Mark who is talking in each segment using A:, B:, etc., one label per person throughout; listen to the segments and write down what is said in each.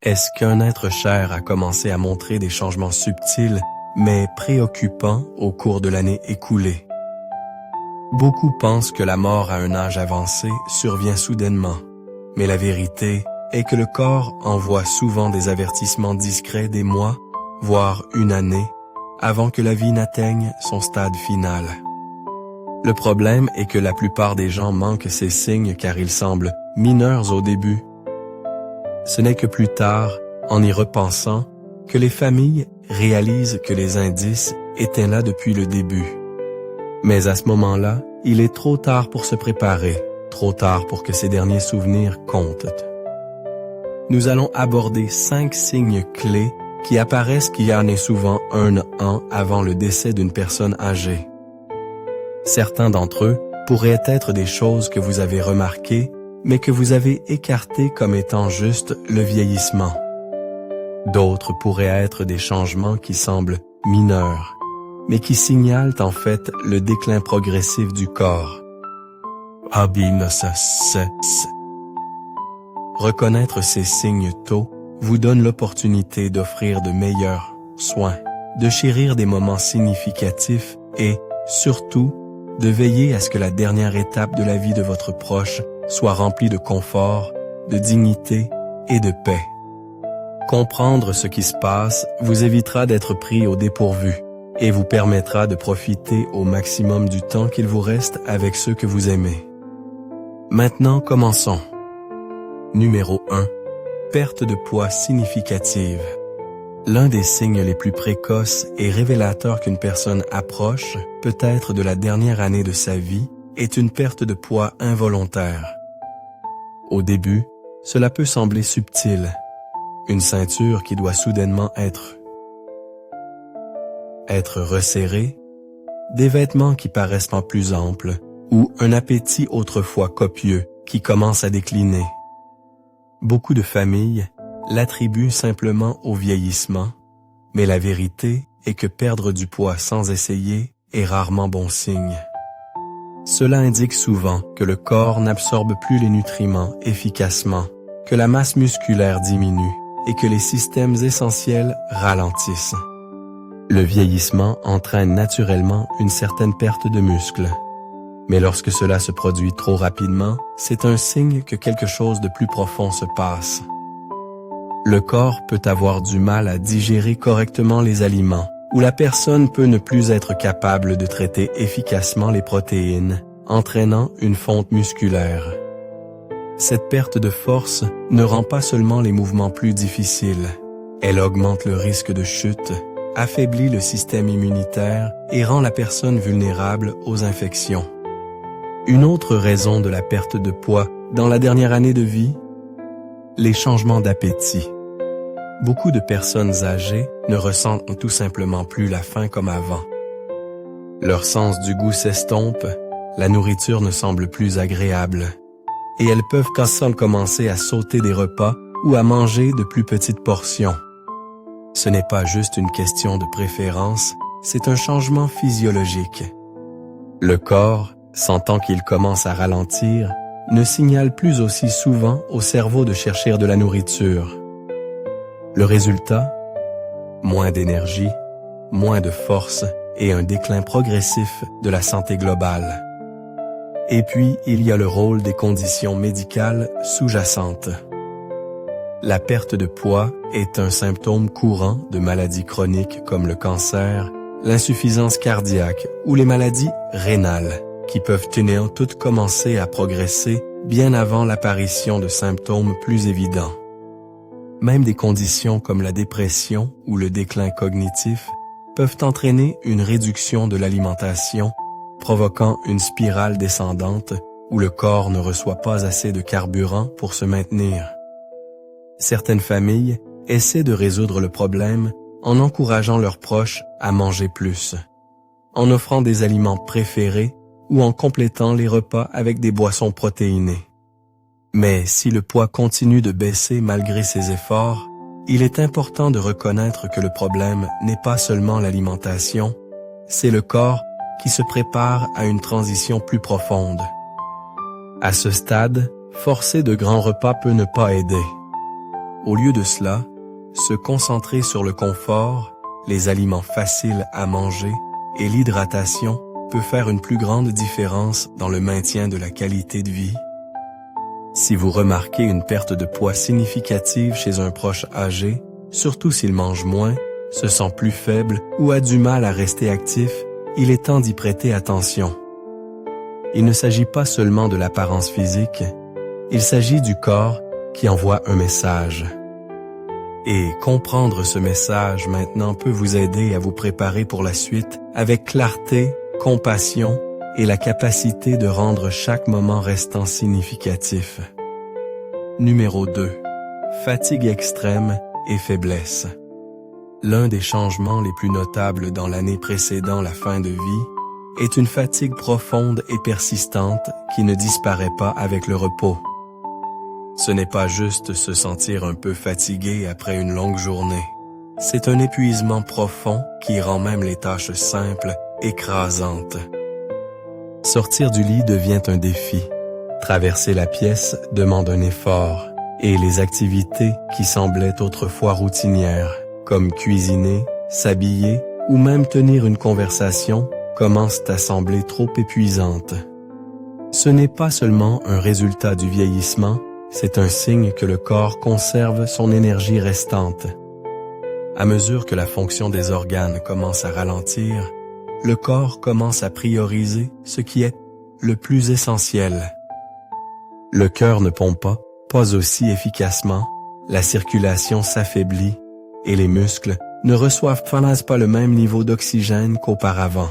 A: Est-ce qu'un être cher a commencé à montrer des changements subtils, mais préoccupants au cours de l'année écoulée? Beaucoup pensent que la mort à un âge avancé survient soudainement, mais la vérité est que le corps envoie souvent des avertissements discrets des mois, voire une année, avant que la vie n'atteigne son stade final. Le problème est que la plupart des gens manquent ces signes car ils semblent mineurs au début. Ce n'est que plus tard, en y repensant, que les familles réalisent que les indices étaient là depuis le début. Mais à ce moment-là, il est trop tard pour se préparer, trop tard pour que ces derniers souvenirs comptent. Nous allons aborder 5 signes clés qui apparaissent qu'il y en ait souvent un an avant le décès d'une personne âgée. Certains d'entre eux pourraient être des choses que vous avez remarquées, mais que vous avez écartées comme étant juste le vieillissement. D'autres pourraient être des changements qui semblent mineurs, mais qui signalent en fait le déclin progressif du corps. Reconnaître ces signes tôt vous donne l'opportunité d'offrir de meilleurs soins, de chérir des moments significatifs et, surtout, de veiller à ce que la dernière étape de la vie de votre proche soit remplie de confort, de dignité et de paix. Comprendre ce qui se passe vous évitera d'être pris au dépourvu et vous permettra de profiter au maximum du temps qu'il vous reste avec ceux que vous aimez. Maintenant, commençons. Numéro 1. Perte de poids significative. L'un des signes les plus précoces et révélateurs qu'une personne approche, peut-être de la dernière année de sa vie, est une perte de poids involontaire. Au début, cela peut sembler subtil. Une ceinture qui doit soudainement être resserrée, des vêtements qui paraissent en plus amples, ou un appétit autrefois copieux qui commence à décliner. Beaucoup de familles l'attribuent simplement au vieillissement, mais la vérité est que perdre du poids sans essayer est rarement bon signe. Cela indique souvent que le corps n'absorbe plus les nutriments efficacement, que la masse musculaire diminue et que les systèmes essentiels ralentissent. Le vieillissement entraîne naturellement une certaine perte de muscles. Mais lorsque cela se produit trop rapidement, c'est un signe que quelque chose de plus profond se passe. Le corps peut avoir du mal à digérer correctement les aliments, ou la personne peut ne plus être capable de traiter efficacement les protéines, entraînant une fonte musculaire. Cette perte de force ne rend pas seulement les mouvements plus difficiles, elle augmente le risque de chute, affaiblit le système immunitaire et rend la personne vulnérable aux infections. Une autre raison de la perte de poids dans la dernière année de vie, les changements d'appétit. Beaucoup de personnes âgées ne ressentent tout simplement plus la faim comme avant. Leur sens du goût s'estompe, la nourriture ne semble plus agréable, et elles peuvent commencer à sauter des repas ou à manger de plus petites portions. Ce n'est pas juste une question de préférence, c'est un changement physiologique. Le corps, sentant qu'il commence à ralentir, ne signale plus aussi souvent au cerveau de chercher de la nourriture. Le résultat? Moins d'énergie, moins de force et un déclin progressif de la santé globale. Et puis, il y a le rôle des conditions médicales sous-jacentes. La perte de poids est un symptôme courant de maladies chroniques comme le cancer, l'insuffisance cardiaque ou les maladies rénales, qui peuvent toutes commencer à progresser bien avant l'apparition de symptômes plus évidents. Même des conditions comme la dépression ou le déclin cognitif peuvent entraîner une réduction de l'alimentation, provoquant une spirale descendante où le corps ne reçoit pas assez de carburant pour se maintenir. Certaines familles essaient de résoudre le problème en encourageant leurs proches à manger plus, en offrant des aliments préférés ou en complétant les repas avec des boissons protéinées. Mais si le poids continue de baisser malgré ces efforts, il est important de reconnaître que le problème n'est pas seulement l'alimentation, c'est le corps qui se prépare à une transition plus profonde. À ce stade, forcer de grands repas peut ne pas aider. Au lieu de cela, se concentrer sur le confort, les aliments faciles à manger et l'hydratation peut faire une plus grande différence dans le maintien de la qualité de vie. Si vous remarquez une perte de poids significative chez un proche âgé, surtout s'il mange moins, se sent plus faible ou a du mal à rester actif, il est temps d'y prêter attention. Il ne s'agit pas seulement de l'apparence physique, il s'agit du corps qui envoie un message. Et comprendre ce message maintenant peut vous aider à vous préparer pour la suite avec clarté, compassion et la capacité de rendre chaque moment restant significatif. Numéro 2. Fatigue extrême et faiblesse. L'un des changements les plus notables dans l'année précédant la fin de vie est une fatigue profonde et persistante qui ne disparaît pas avec le repos. Ce n'est pas juste se sentir un peu fatigué après une longue journée. C'est un épuisement profond qui rend même les tâches simples écrasantes. Sortir du lit devient un défi. Traverser la pièce demande un effort. Et les activités qui semblaient autrefois routinières, comme cuisiner, s'habiller ou même tenir une conversation, commencent à sembler trop épuisantes. Ce n'est pas seulement un résultat du vieillissement, c'est un signe que le corps conserve son énergie restante. À mesure que la fonction des organes commence à ralentir, le corps commence à prioriser ce qui est le plus essentiel. Le cœur ne pompe pas aussi efficacement, la circulation s'affaiblit et les muscles ne reçoivent pas le même niveau d'oxygène qu'auparavant.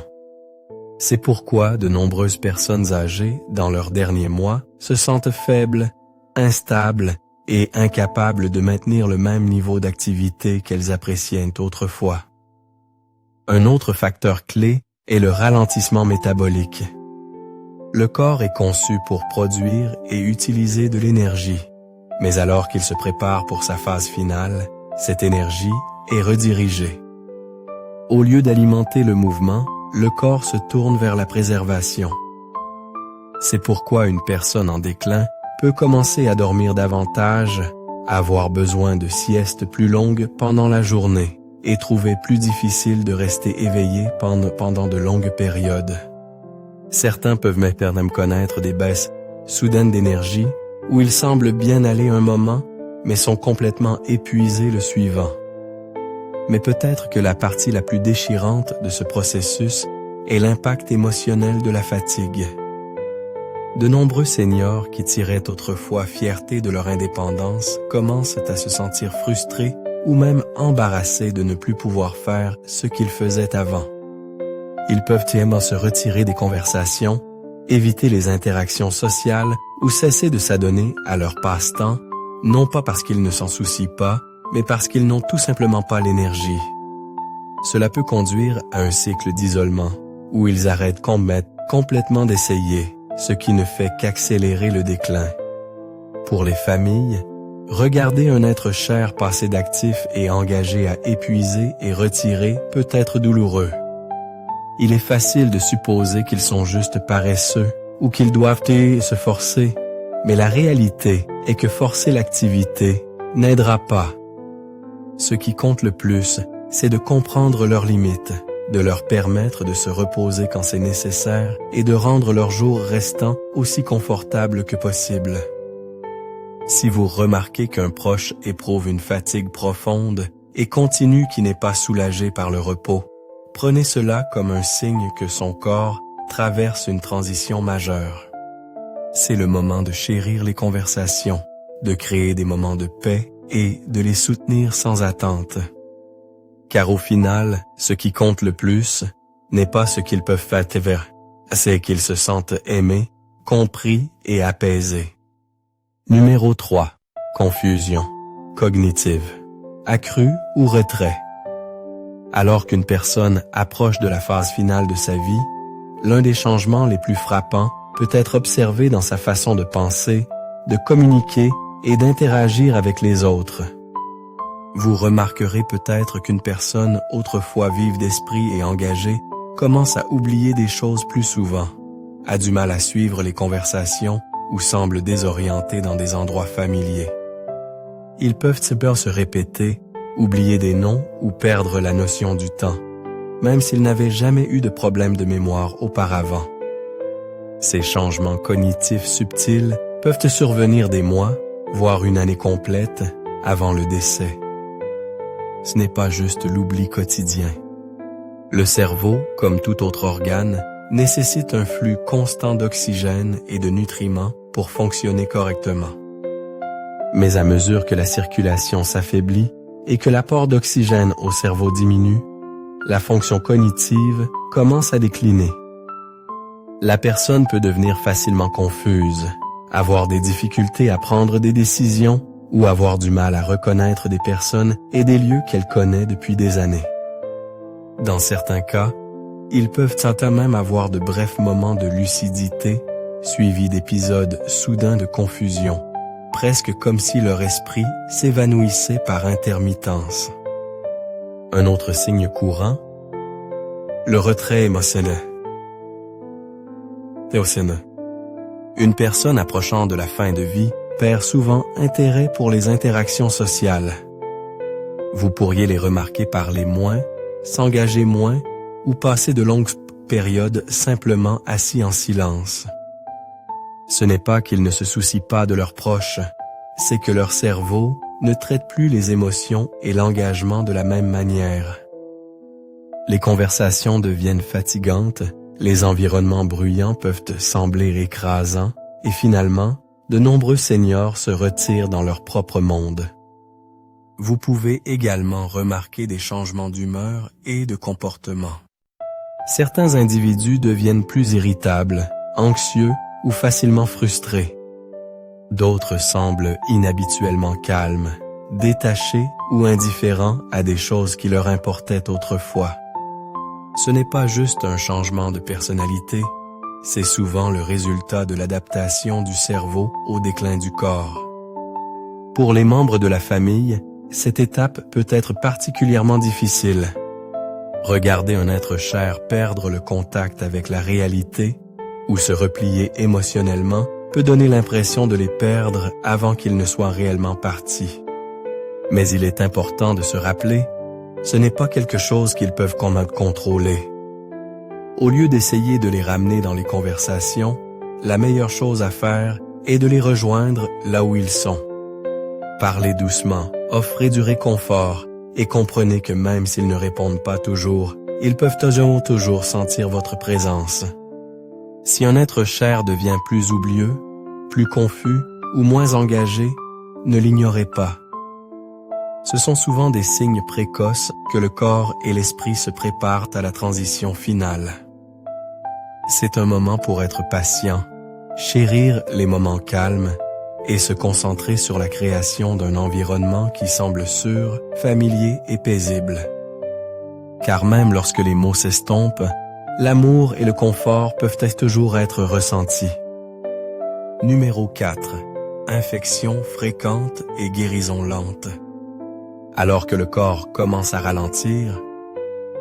A: C'est pourquoi de nombreuses personnes âgées, dans leurs derniers mois, se sentent faibles, instables et incapables de maintenir le même niveau d'activité qu'elles appréciaient autrefois. Un autre facteur clé est le ralentissement métabolique. Le corps est conçu pour produire et utiliser de l'énergie, mais alors qu'il se prépare pour sa phase finale, cette énergie est redirigée. Au lieu d'alimenter le mouvement, le corps se tourne vers la préservation. C'est pourquoi une personne en déclin peut commencer à dormir davantage, avoir besoin de siestes plus longues pendant la journée et trouver plus difficile de rester éveillé pendant de longues périodes. Certains peuvent même connaître des baisses soudaines d'énergie où ils semblent bien aller un moment, mais sont complètement épuisés le suivant. Mais peut-être que la partie la plus déchirante de ce processus est l'impact émotionnel de la fatigue. De nombreux seniors qui tiraient autrefois fierté de leur indépendance commencent à se sentir frustrés ou même embarrassés de ne plus pouvoir faire ce qu'ils faisaient avant. Ils peuvent aisément se retirer des conversations, éviter les interactions sociales ou cesser de s'adonner à leur passe-temps, non pas parce qu'ils ne s'en soucient pas, mais parce qu'ils n'ont tout simplement pas l'énergie. Cela peut conduire à un cycle d'isolement, où ils arrêtent complètement d'essayer, ce qui ne fait qu'accélérer le déclin. Pour les familles, regarder un être cher passer d'actif et engagé à épuiser et retirer peut être douloureux. Il est facile de supposer qu'ils sont juste paresseux ou qu'ils doivent se forcer, mais la réalité est que forcer l'activité n'aidera pas. Ce qui compte le plus, c'est de comprendre leurs limites, de leur permettre de se reposer quand c'est nécessaire et de rendre leurs jours restants aussi confortables que possible. Si vous remarquez qu'un proche éprouve une fatigue profonde et continue qui n'est pas soulagé par le repos, prenez cela comme un signe que son corps traverse une transition majeure. C'est le moment de chérir les conversations, de créer des moments de paix et de les soutenir sans attente. Car au final, ce qui compte le plus n'est pas ce qu'ils peuvent faire, c'est qu'ils se sentent aimés, compris et apaisés. Numéro 3. Confusion cognitive, accrue ou retrait. Alors qu'une personne approche de la phase finale de sa vie, l'un des changements les plus frappants peut être observé dans sa façon de penser, de communiquer et d'interagir avec les autres. Vous remarquerez peut-être qu'une personne autrefois vive d'esprit et engagée commence à oublier des choses plus souvent, a du mal à suivre les conversations ou semble désorienté dans des endroits familiers. ils peuvent se répéter, oublier des noms ou perdre la notion du temps, même s'ils n'avaient jamais eu de problème de mémoire auparavant. Ces changements cognitifs subtils peuvent survenir des mois, voire une année complète, avant le décès. Ce n'est pas juste l'oubli quotidien. Le cerveau, comme tout autre organe, nécessite un flux constant d'oxygène et de nutriments pour fonctionner correctement. Mais à mesure que la circulation s'affaiblit et que l'apport d'oxygène au cerveau diminue, la fonction cognitive commence à décliner. La personne peut devenir facilement confuse, avoir des difficultés à prendre des décisions ou avoir du mal à reconnaître des personnes et des lieux qu'elle connaît depuis des années. Dans certains cas, ils peuvent même avoir de brefs moments de lucidité, suivis d'épisodes soudains de confusion, presque comme si leur esprit s'évanouissait par intermittence. Un autre signe courant, le retrait émotionnel. Une personne approchant de la fin de vie perd souvent intérêt pour les interactions sociales. Vous pourriez les remarquer parler moins, s'engager moins ou passer de longues périodes simplement assis en silence. Ce n'est pas qu'ils ne se soucient pas de leurs proches, c'est que leur cerveau ne traite plus les émotions et l'engagement de la même manière. Les conversations deviennent fatigantes, les environnements bruyants peuvent sembler écrasants et finalement, de nombreux seniors se retirent dans leur propre monde. Vous pouvez également remarquer des changements d'humeur et de comportement. Certains individus deviennent plus irritables, anxieux ou facilement frustrés. D'autres semblent inhabituellement calmes, détachés ou indifférents à des choses qui leur importaient autrefois. Ce n'est pas juste un changement de personnalité, c'est souvent le résultat de l'adaptation du cerveau au déclin du corps. Pour les membres de la famille, cette étape peut être particulièrement difficile. Regarder un être cher perdre le contact avec la réalité ou se replier émotionnellement peut donner l'impression de les perdre avant qu'ils ne soient réellement partis. Mais il est important de se rappeler, ce n'est pas quelque chose qu'ils peuvent contrôler. Au lieu d'essayer de les ramener dans les conversations, la meilleure chose à faire est de les rejoindre là où ils sont. Parlez doucement, offrez du réconfort et comprenez que même s'ils ne répondent pas toujours, ils peuvent toujours sentir votre présence. Si un être cher devient plus oublieux, plus confus ou moins engagé, ne l'ignorez pas. Ce sont souvent des signes précoces que le corps et l'esprit se préparent à la transition finale. C'est un moment pour être patient, chérir les moments calmes et se concentrer sur la création d'un environnement qui semble sûr, familier et paisible. Car même lorsque les mots s'estompent, l'amour et le confort peuvent toujours être ressentis. Numéro 4. Infection fréquente et guérison lente. Alors que le corps commence à ralentir,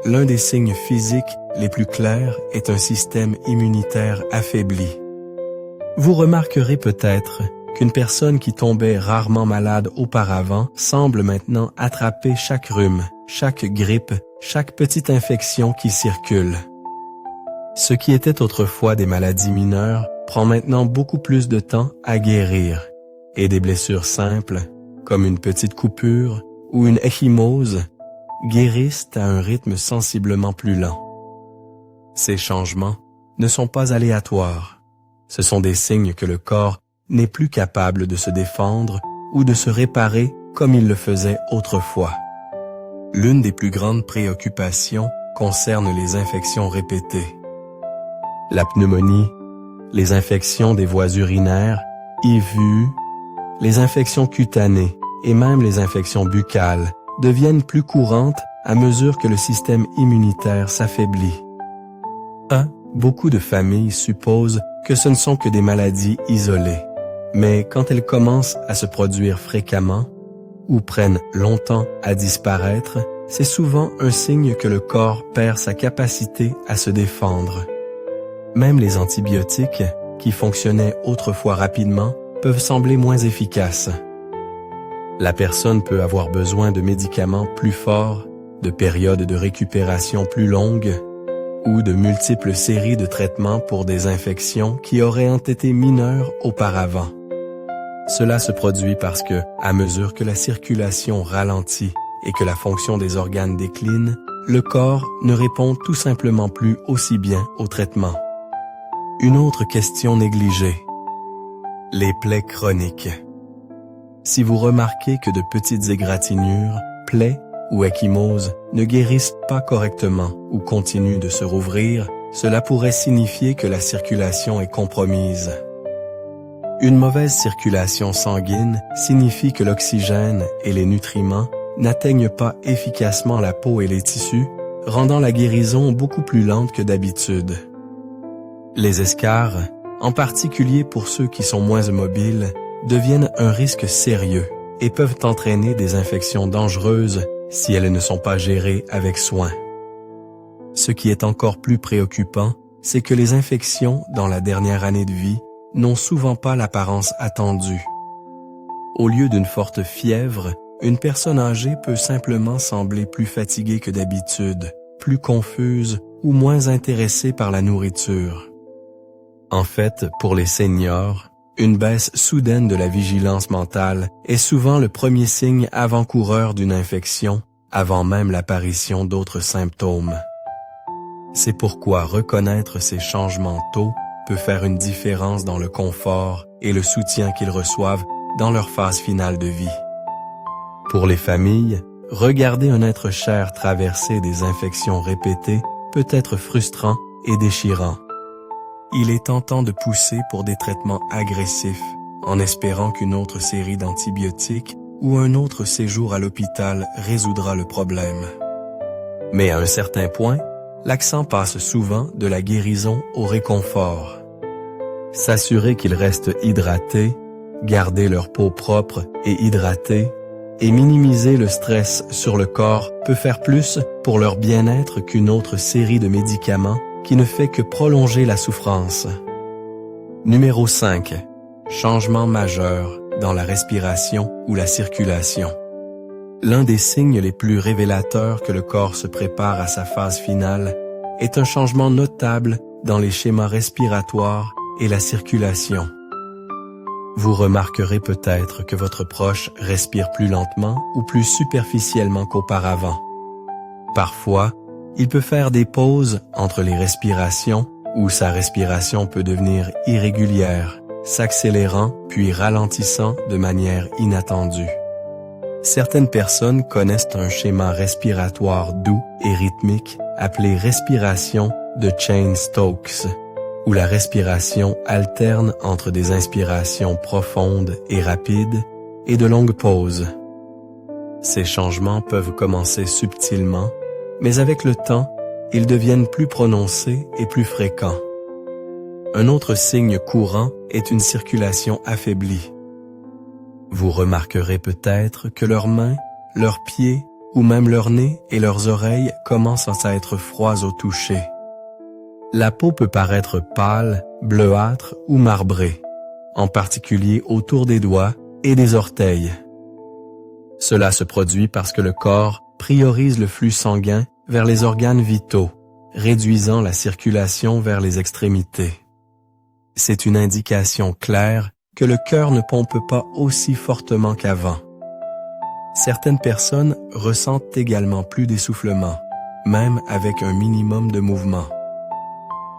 A: l'un des signes physiques les plus clairs est un système immunitaire affaibli. Vous remarquerez peut-être qu'une personne qui tombait rarement malade auparavant semble maintenant attraper chaque rhume, chaque grippe, chaque petite infection qui circule. Ce qui était autrefois des maladies mineures prend maintenant beaucoup plus de temps à guérir, et des blessures simples, comme une petite coupure ou une échymose, guérissent à un rythme sensiblement plus lent. Ces changements ne sont pas aléatoires. Ce sont des signes que le corps n'est plus capable de se défendre ou de se réparer comme il le faisait autrefois. L'une des plus grandes préoccupations concerne les infections répétées. La pneumonie, les infections des voies urinaires, IVU, les infections cutanées et même les infections buccales deviennent plus courantes à mesure que le système immunitaire s'affaiblit. Beaucoup de familles supposent que ce ne sont que des maladies isolées, mais quand elles commencent à se produire fréquemment ou prennent longtemps à disparaître, c'est souvent un signe que le corps perd sa capacité à se défendre. Même les antibiotiques, qui fonctionnaient autrefois rapidement, peuvent sembler moins efficaces. La personne peut avoir besoin de médicaments plus forts, de périodes de récupération plus longues ou de multiples séries de traitements pour des infections qui auraient été mineures auparavant. Cela se produit parce que, à mesure que la circulation ralentit et que la fonction des organes décline, le corps ne répond tout simplement plus aussi bien au traitement. Une autre question négligée. Les plaies chroniques. Si vous remarquez que de petites égratignures, plaies ou ecchymoses ne guérissent pas correctement ou continuent de se rouvrir, cela pourrait signifier que la circulation est compromise. Une mauvaise circulation sanguine signifie que l'oxygène et les nutriments n'atteignent pas efficacement la peau et les tissus, rendant la guérison beaucoup plus lente que d'habitude. Les escarres, en particulier pour ceux qui sont moins mobiles, deviennent un risque sérieux et peuvent entraîner des infections dangereuses si elles ne sont pas gérées avec soin. Ce qui est encore plus préoccupant, c'est que les infections dans la dernière année de vie n'ont souvent pas l'apparence attendue. Au lieu d'une forte fièvre, une personne âgée peut simplement sembler plus fatiguée que d'habitude, plus confuse ou moins intéressée par la nourriture. En fait, pour les seniors, une baisse soudaine de la vigilance mentale est souvent le premier signe avant-coureur d'une infection, avant même l'apparition d'autres symptômes. C'est pourquoi reconnaître ces changements tôt peut faire une différence dans le confort et le soutien qu'ils reçoivent dans leur phase finale de vie. Pour les familles, regarder un être cher traverser des infections répétées peut être frustrant et déchirant. Il est tentant de pousser pour des traitements agressifs, en espérant qu'une autre série d'antibiotiques ou un autre séjour à l'hôpital résoudra le problème. Mais à un certain point, l'accent passe souvent de la guérison au réconfort. S'assurer qu'ils restent hydratés, garder leur peau propre et hydratée, et minimiser le stress sur le corps peut faire plus pour leur bien-être qu'une autre série de médicaments qui ne fait que prolonger la souffrance. Numéro 5. Changement majeur dans la respiration ou la circulation. L'un des signes les plus révélateurs que le corps se prépare à sa phase finale est un changement notable dans les schémas respiratoires et la circulation. Vous remarquerez peut-être que votre proche respire plus lentement ou plus superficiellement qu'auparavant. Parfois, il peut faire des pauses entre les respirations où sa respiration peut devenir irrégulière, s'accélérant puis ralentissant de manière inattendue. Certaines personnes connaissent un schéma respiratoire doux et rythmique appelé respiration de Cheyne-Stokes, où la respiration alterne entre des inspirations profondes et rapides et de longues pauses. Ces changements peuvent commencer subtilement, mais avec le temps, ils deviennent plus prononcés et plus fréquents. Un autre signe courant est une circulation affaiblie. Vous remarquerez peut-être que leurs mains, leurs pieds ou même leur nez et leurs oreilles commencent à être froids au toucher. La peau peut paraître pâle, bleuâtre ou marbrée, en particulier autour des doigts et des orteils. Cela se produit parce que le corps priorise le flux sanguin vers les organes vitaux, réduisant la circulation vers les extrémités. C'est une indication claire que le cœur ne pompe pas aussi fortement qu'avant. Certaines personnes ressentent également plus d'essoufflement, même avec un minimum de mouvement.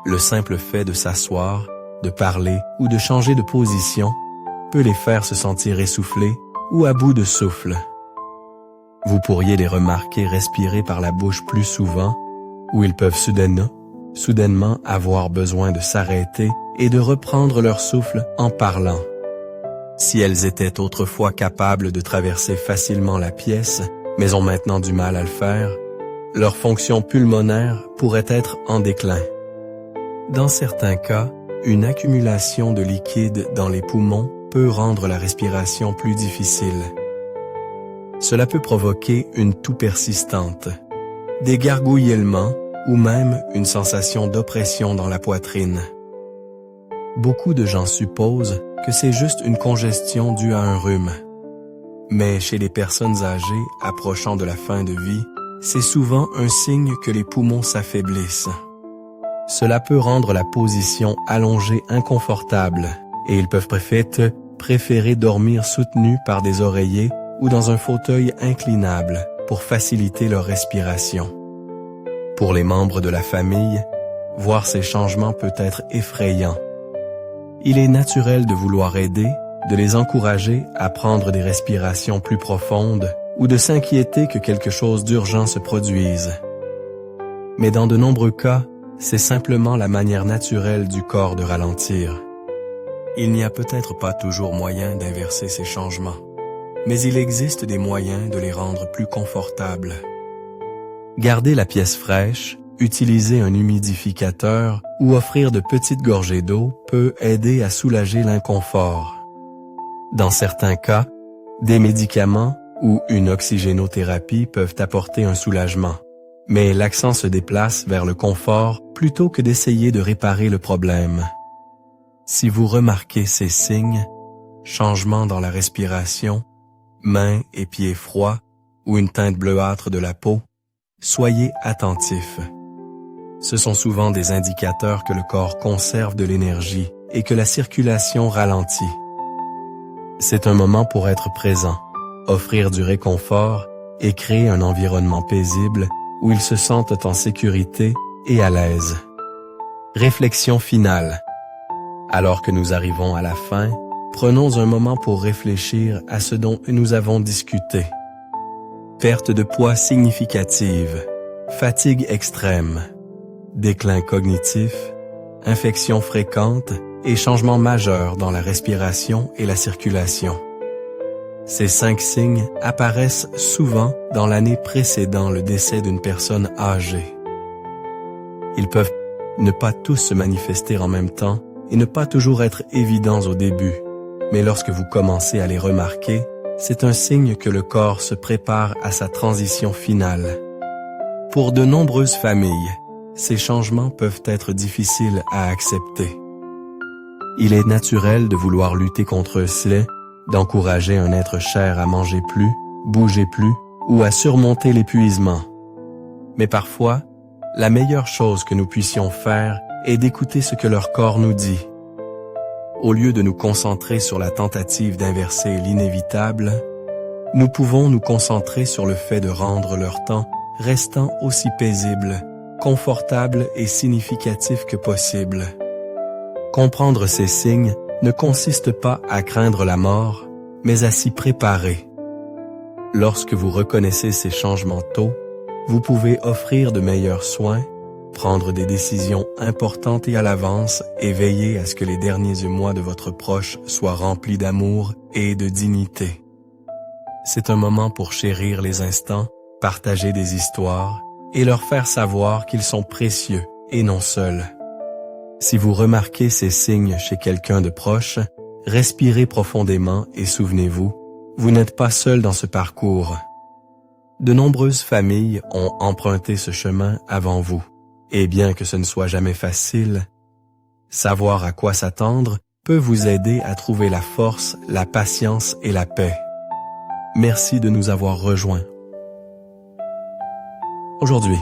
A: Le simple fait de s'asseoir, de parler ou de changer de position peut les faire se sentir essoufflés ou à bout de souffle. Vous pourriez les remarquer respirer par la bouche plus souvent, ou ils peuvent soudainement avoir besoin de s'arrêter et de reprendre leur souffle en parlant. Si elles étaient autrefois capables de traverser facilement la pièce, mais ont maintenant du mal à le faire, leur fonction pulmonaire pourrait être en déclin. Dans certains cas, une accumulation de liquide dans les poumons peut rendre la respiration plus difficile. Cela peut provoquer une toux persistante, des gargouillements ou même une sensation d'oppression dans la poitrine. Beaucoup de gens supposent que c'est juste une congestion due à un rhume. Mais chez les personnes âgées approchant de la fin de vie, c'est souvent un signe que les poumons s'affaiblissent. Cela peut rendre la position allongée inconfortable et ils peuvent préférer dormir soutenus par des oreillers ou dans un fauteuil inclinable pour faciliter leur respiration. Pour les membres de la famille, voir ces changements peut être effrayant. Il est naturel de vouloir aider, de les encourager à prendre des respirations plus profondes ou de s'inquiéter que quelque chose d'urgent se produise. Mais dans de nombreux cas, c'est simplement la manière naturelle du corps de ralentir. Il n'y a peut-être pas toujours moyen d'inverser ces changements, mais il existe des moyens de les rendre plus confortables. Garder la pièce fraîche, utiliser un humidificateur ou offrir de petites gorgées d'eau peut aider à soulager l'inconfort. Dans certains cas, des médicaments ou une oxygénothérapie peuvent apporter un soulagement, mais l'accent se déplace vers le confort plutôt que d'essayer de réparer le problème. Si vous remarquez ces signes, changements dans la respiration, mains et pieds froids ou une teinte bleuâtre de la peau, soyez attentifs. Ce sont souvent des indicateurs que le corps conserve de l'énergie et que la circulation ralentit. C'est un moment pour être présent, offrir du réconfort et créer un environnement paisible où ils se sentent en sécurité et à l'aise. Réflexion finale. Alors que nous arrivons à la fin, prenons un moment pour réfléchir à ce dont nous avons discuté. Perte de poids significative, fatigue extrême, déclin cognitif, infections fréquentes et changements majeurs dans la respiration et la circulation. Ces 5 signes apparaissent souvent dans l'année précédant le décès d'une personne âgée. Ils peuvent ne pas tous se manifester en même temps et ne pas toujours être évidents au début, mais lorsque vous commencez à les remarquer, c'est un signe que le corps se prépare à sa transition finale. Pour de nombreuses familles, ces changements peuvent être difficiles à accepter. Il est naturel de vouloir lutter contre cela, d'encourager un être cher à manger plus, bouger plus ou à surmonter l'épuisement. Mais parfois, la meilleure chose que nous puissions faire est d'écouter ce que leur corps nous dit. Au lieu de nous concentrer sur la tentative d'inverser l'inévitable, nous pouvons nous concentrer sur le fait de rendre leur temps restant aussi paisible, confortable et significatif que possible. Comprendre ces signes ne consiste pas à craindre la mort, mais à s'y préparer. Lorsque vous reconnaissez ces changements tôt, vous pouvez offrir de meilleurs soins, prendre des décisions importantes et à l'avance et veiller à ce que les derniers mois de votre proche soient remplis d'amour et de dignité. C'est un moment pour chérir les instants, partager des histoires et leur faire savoir qu'ils sont précieux et non seuls. Si vous remarquez ces signes chez quelqu'un de proche, respirez profondément et souvenez-vous, vous n'êtes pas seul dans ce parcours. De nombreuses familles ont emprunté ce chemin avant vous. Et bien que ce ne soit jamais facile, savoir à quoi s'attendre peut vous aider à trouver la force, la patience et la paix. Merci de nous avoir rejoints aujourd'hui.